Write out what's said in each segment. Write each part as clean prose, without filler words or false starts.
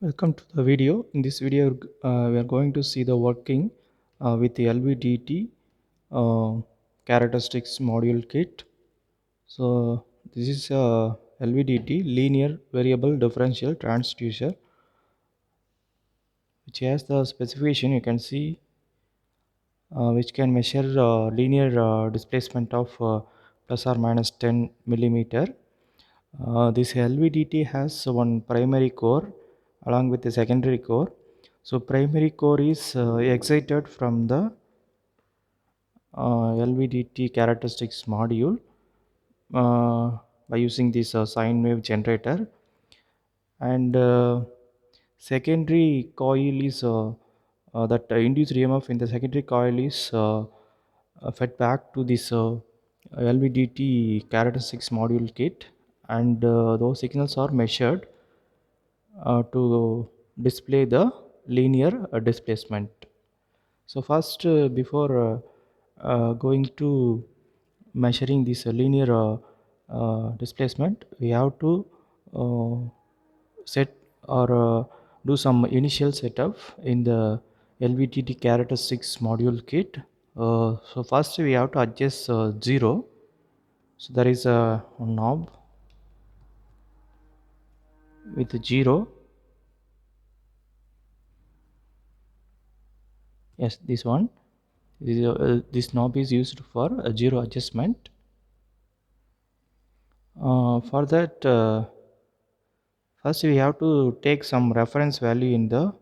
Welcome to the video. In this video, we are going to see the working with the LVDT uh, characteristics module kit. So this is a LVDT linear variable differential transducer, which has the specification you can see, which can measure linear displacement of plus or minus 10 millimeter. This LVDT has one primary core along with the secondary core. So primary core is excited from the LVDT characteristics module by using this sine wave generator, and secondary coil is that induced EMF in the secondary coil is fed back to this LVDT characteristics module kit, and those signals are measured to display the linear displacement. So first, before going to measuring this linear displacement, we have to uh, set or do some initial setup in the LVDT characteristics module kit. So first we have to adjust 0. So there is a knob with 0. Yes, this one. This knob is used for a 0 adjustment. For that, first we have to take some reference value in the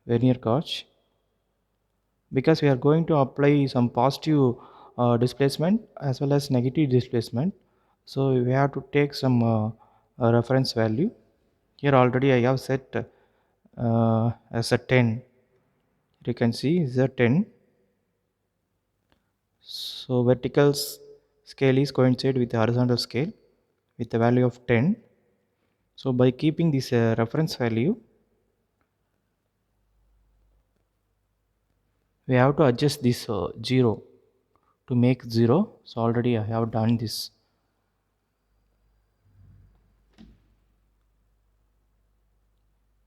vernier gauge, because we are going to apply some positive displacement as well as negative displacement. So we have to take some reference value. Here already I have set as a 10. You can see is a 10. So vertical scale is coincide with the horizontal scale with the value of 10. So by keeping this reference value, we have to adjust this 0 to make 0. So already I have done this.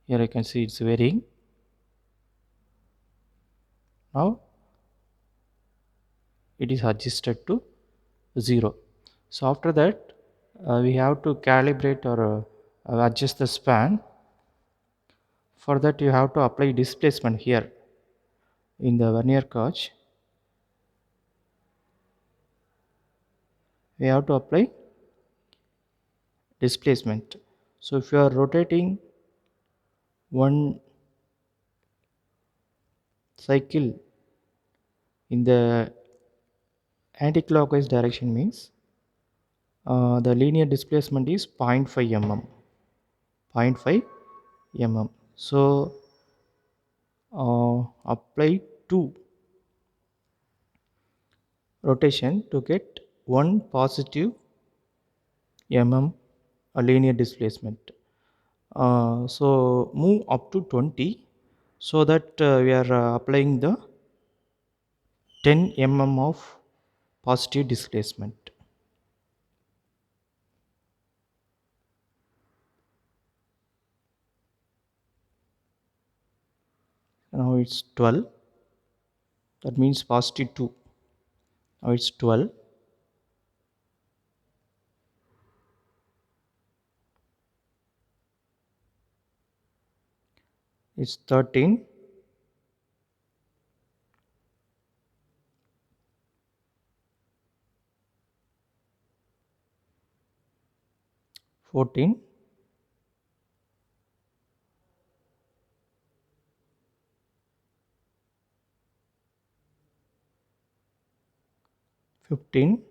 Here I can see it's varying. Now it is adjusted to 0. So after that, we have to calibrate or adjust the span. For that you have to apply displacement here in the vernier gauge. We have to apply displacement. So if you are rotating one cycle in the anti-clockwise direction, means the linear displacement is 0.5 mm. 0.5 mm. So apply 2 rotation to get 1 positive mm a linear displacement. So move up to 20, so that we are applying the 10 mm of positive displacement. Now it's 12. That means positive 2. Now it's 12. It's 13. 14. 15.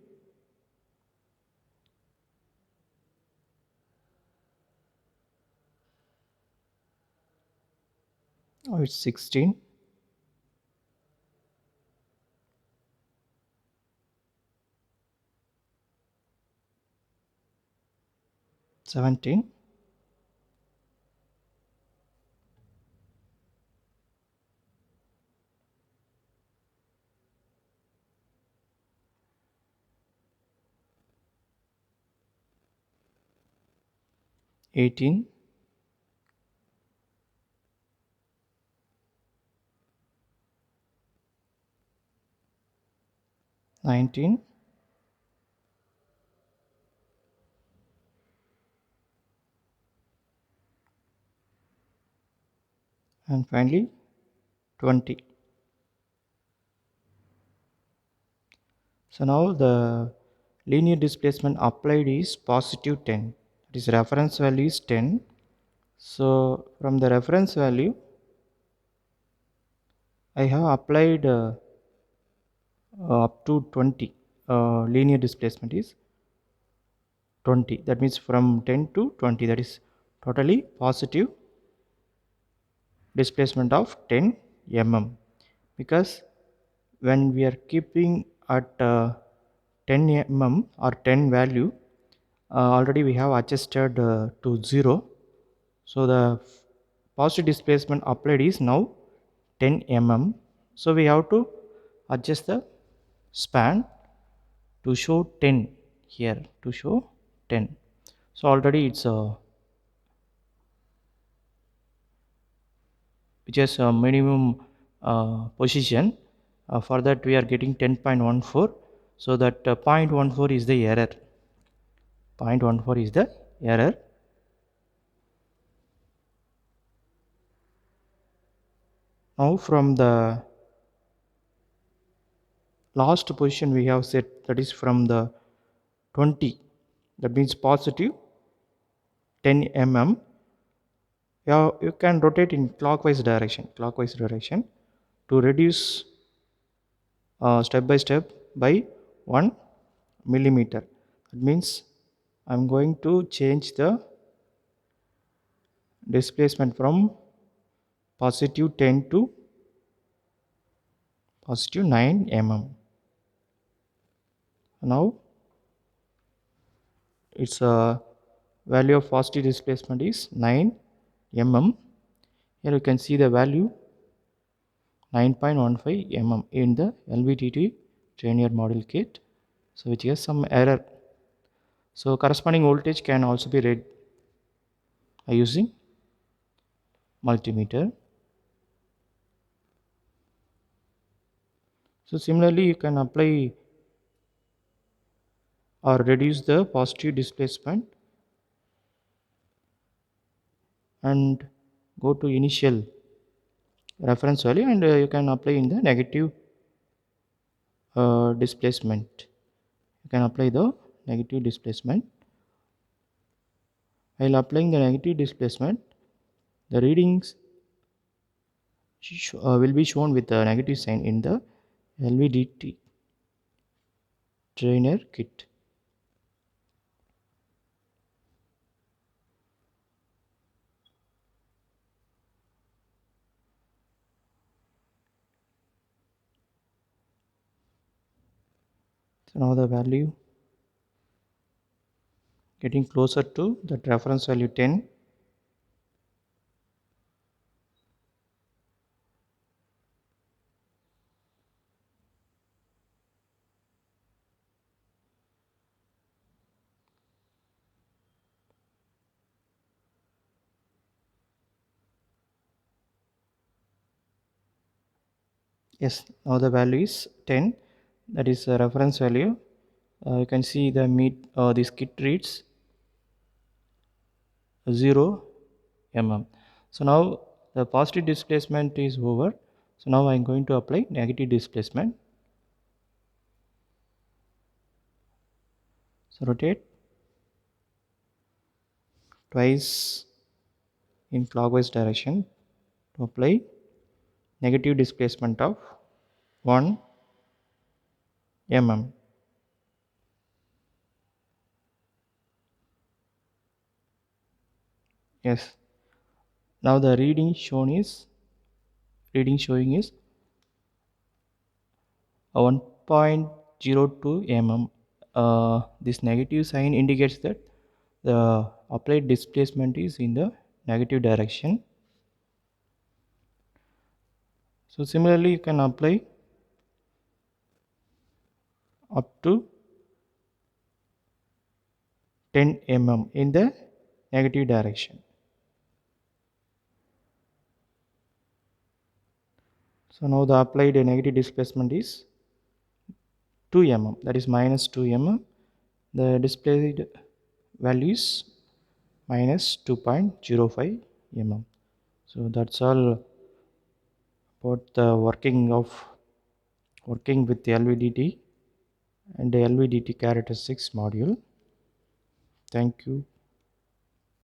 16. 17. 18. 19, and finally 20. So now the linear displacement applied is positive 10. That is reference value is 10. So from the reference value I have applied up to 20. Linear displacement is 20. That means from 10 to 20. That is totally positive displacement of 10 mm. Because when we are keeping at 10 mm or 10 value, already we have adjusted to 0. So the positive displacement applied is now 10 mm. So we have to adjust the span to show 10 here, to show 10. So already it's which is a minimum position. For that we are getting 10.14. So that 0.14 is the error. 0.14 is the error. Now from the last position we have set, that is from the 20, that means positive 10 mm. You can rotate in clockwise direction to reduce step by step by 1 millimeter. That means I'm going to change the displacement from positive 10 to positive 9 mm. Now its value of positive displacement is 9 mm. Here you can see the value 9.15 mm in the LVDT trainer model kit, so which has some error. So corresponding voltage can also be read using multimeter. So similarly you can apply or reduce the positive displacement and go to initial reference value, and you can apply in the negative displacement. You can apply the negative displacement. While applying the negative displacement, the readings will be shown with a negative sign in the LVDT trainer kit. So now the value getting closer to that reference value 10. Yes, now the value is 10. That is a reference value. You can see the this kit reads 0 mm. So now the positive displacement is over. So now I am going to apply negative displacement. So rotate twice in clockwise direction to apply negative displacement of 1 mm. Yes. Now the reading showing is 1.02 mm. This negative sign indicates that the applied displacement is in the negative direction. So similarly you can apply up to 10 mm in the negative direction. So now the applied negative displacement is 2 mm, that is minus 2 mm. The displayed value is minus 2.05 mm. So that's all about the working with the LVDT and the LVDT characteristics module. Thank you.